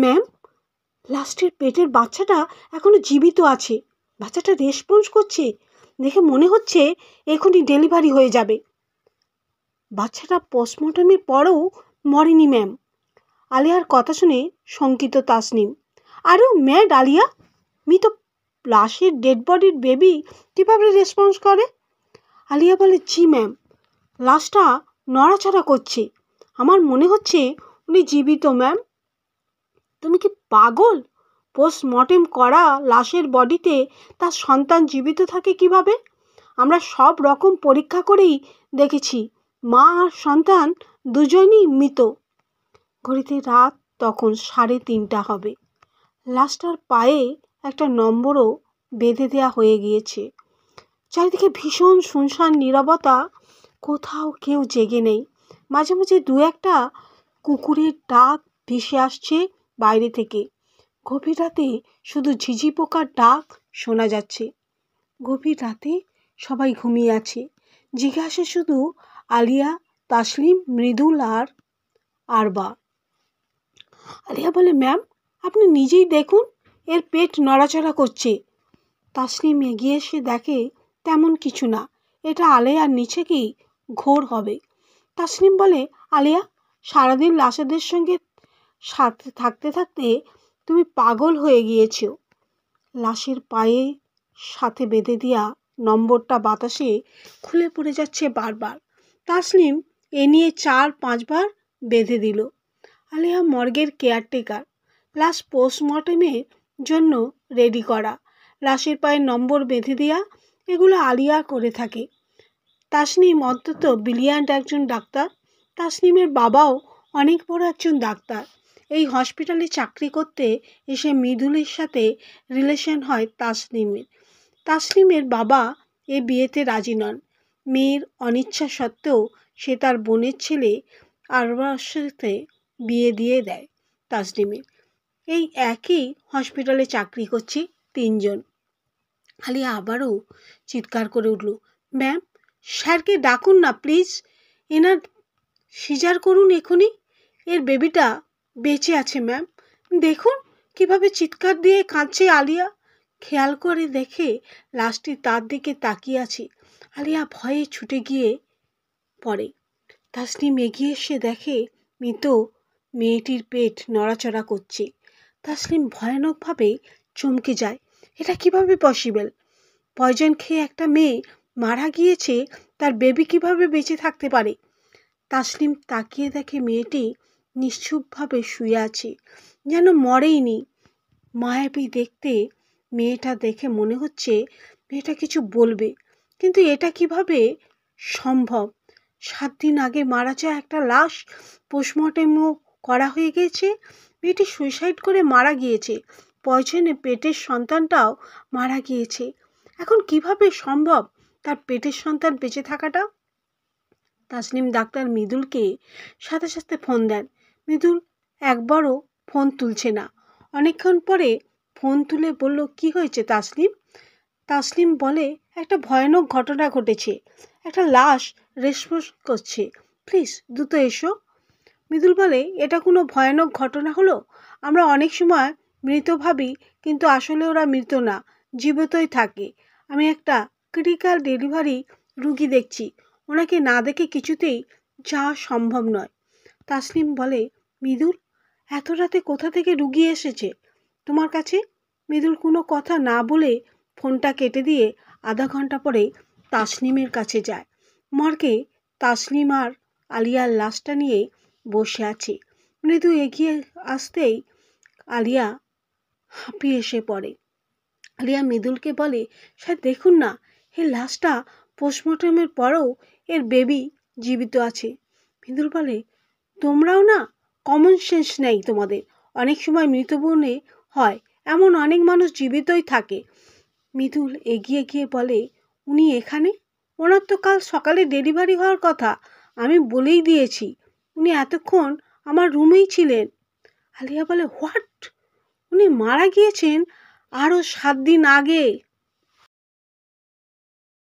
Ma'am, লাস্টের পেটের বাচ্চাটা এখনো জীবিত আছে। বাচ্চাটা রেসপন্স করছে, দেখে মনে হচ্ছে এখনই ডেলিভারি হয়ে যাবে। বাচ্চাটা পোস্টমর্টমের পরেও মরেনি ম্যাম। আলিয়ার কথা শুনে শঙ্কিত তাসনিম। আরও ম্যাড আলিয়া, মৃত লাশের ডেড বডির বেবি কীভাবে রেসপন্স করে? আলিয়া বলে, জি ম্যাম, লাশটা নড়াচড়া করছে, আমার মনে হচ্ছে উনি জীবিত ম্যাম। তুমি কি পাগল? পোস্টমর্টেম করা লাশের বডিতে তার সন্তান জীবিত থাকে কিভাবে? আমরা সব রকম পরীক্ষা করেই দেখেছি মা আর সন্তান দুজনই মৃত। ঘড়িতে রাত তখন 3:30 হবে। লাশটার পায়ে একটা নম্বরও বেঁধে দেওয়া হয়ে গিয়েছে। চারিদিকে ভীষণ শুনশান নীরবতা, কোথাও কেউ জেগে নেই। মাঝে মাঝে দু একটা কুকুরের ডাক ভেসে আসছে বাইরে থেকে। গভীর রাতে শুধু ঝিঝি পোকার ডাক শোনা যাচ্ছে। গভীর রাতে সবাই ঘুমিয়ে আছে, জেগে আসে শুধু আলিয়া, তাসলিম, মৃদুল আর আরবা। আলিয়া বলে, ম্যাম, আপনি নিজেই দেখুন, এর পেট নড়াচড়া করছে। তাসলিম এগিয়ে এসে দেখে তেমন কিছু না, এটা আলিয়ার নিচে কি ঘোর হবে। তাসলিম বলে, আলিয়া, সারাদিন লাশেদের সঙ্গে সাথে থাকতে থাকতে তুমি পাগল হয়ে গিয়েছ। লাশের পায়ে সাথে বেঁধে দেওয়া নম্বরটা বাতাসে খুলে পড়ে যাচ্ছে বারবার। তাসলিম এ নিয়ে 4-5 বার বেঁধে দিল। আলিয়া মর্গের কেয়ারটেকার, লাশ পোস্টমর্টমের জন্য রেডি করা, লাশের পায়ের নম্বর বেঁধে দেওয়া, এগুলো আলিয়া করে থাকে। তাসনিম অন্তত ব্রিলিয়ান্ট একজন ডাক্তার। তাসনিমের বাবাও অনেক বড় একজন ডাক্তার। এই হসপিটালে চাকরি করতে এসে মৃদুলের সাথে রিলেশন হয় তাসনিমের। তাসনিমের বাবা এ বিয়েতে রাজি নন। মেয়ের অনিচ্ছা সত্ত্বেও সে তার বোনের ছেলে আরবার সাথে বিয়ে দিয়ে দেয় তাসনিমের। এই একই হসপিটালে চাকরি করছি 3 জন। আলিয়া আবারও চিৎকার করে উঠল, ম্যাম, স্যারকে ডাকুন না প্লিজ, এনার সিজার করুন এখনই, এর বেবিটা বেঁচে আছে ম্যাম। দেখুন কিভাবে চিৎকার দিয়ে কাঁদছে আলিয়া। খেয়াল করে দেখে লাশটি তার দিকে তাকিয়ে আছে। আলিয়া ভয়ে ছুটে গিয়ে পড়ে। তাসনিম এগিয়ে এসে দেখে মৃত মেয়েটির পেট নড়াচড়া করছে। তাসনিম ভয়ানকভাবে চমকে যায়, এটা কিভাবে পসিবল? পয়জন খেয়ে একটা মেয়ে মারা গিয়েছে, তার বেবি কিভাবে বেঁচে থাকতে পারে? তাসনিম তাকিয়ে দেখে মেয়েটি নিশ্চুপভাবে শুয়ে আছে, যেন মরেইনি। মায়াবী দেখতে মেয়েটা দেখে মনে হচ্ছে মেয়েটা কিছু বলবে, কিন্তু এটা কিভাবে সম্ভব? 7 দিন আগে মারা যায় একটা লাশ, পোস্টমর্টেমও করা হয়ে গেছে। মেয়েটি সুইসাইড করে মারা গিয়েছে, পয়জনে পেটের সন্তানটাও মারা গিয়েছে। এখন কিভাবে সম্ভব তার পেটের সন্তান বেঁচে থাকাটা? তাসনিম ডাক্তার মৃদুলকে সাথে সাথে ফোন দেন। মৃদুল একবারও ফোন তুলছে না। অনেকক্ষণ পরে ফোন তুলে বলল, কি হয়েছে তাসনিম? তাসনিম বলে, একটা ভয়ানক ঘটনা ঘটেছে, একটা লাশ রেসপন্স করছে, প্লিজ দ্রুত এসো। মৃদুল বলে, এটা কোনো ভয়ানক ঘটনা হলো? আমরা অনেক সময় মৃত ভাবি, কিন্তু আসলে ওরা মৃত না, জীবিতই থাকে। আমি একটা ক্রিটিক্যাল ডেলিভারি রুগী দেখছি, ওনাকে না দেখে কিছুতেই যাওয়া সম্ভব নয়। তাসনিম বলে, মৃদুল, এত রাতে কোথা থেকে রুগী এসেছে তোমার কাছে? মৃদুল কোনো কথা না বলে ফোনটা কেটে দিয়ে আধা ঘন্টা পরে তাসনিমের কাছে যায়। মর্গে তাসনিম আর আলিয়ার লাশটা নিয়ে বসে আছে। মৃদু এগিয়ে আসতেই আলিয়া হাঁপিয়ে এসে পড়ে। আলিয়া মৃদুলকে বলে, স্যার দেখুন না, এই লাশটা পোস্টমর্টমের পরেও এর বেবি জীবিত আছে। মৃদুল বলে, তোমরাও না, কমন সেন্স নেই তোমাদের। অনেক সময় মৃত বনে হয়, এমন অনেক মানুষ জীবিতই থাকে। মৃদুল এগিয়ে গিয়ে বলে, উনি এখানে? ওনার তো কাল সকালে ডেলিভারি হওয়ার কথা, আমি বলেই দিয়েছি। উনি এতক্ষণ আমার রুমেই ছিলেন। আলিয়া বলে, হোয়াট? উনি মারা গিয়েছেন আরও 7 দিন আগে।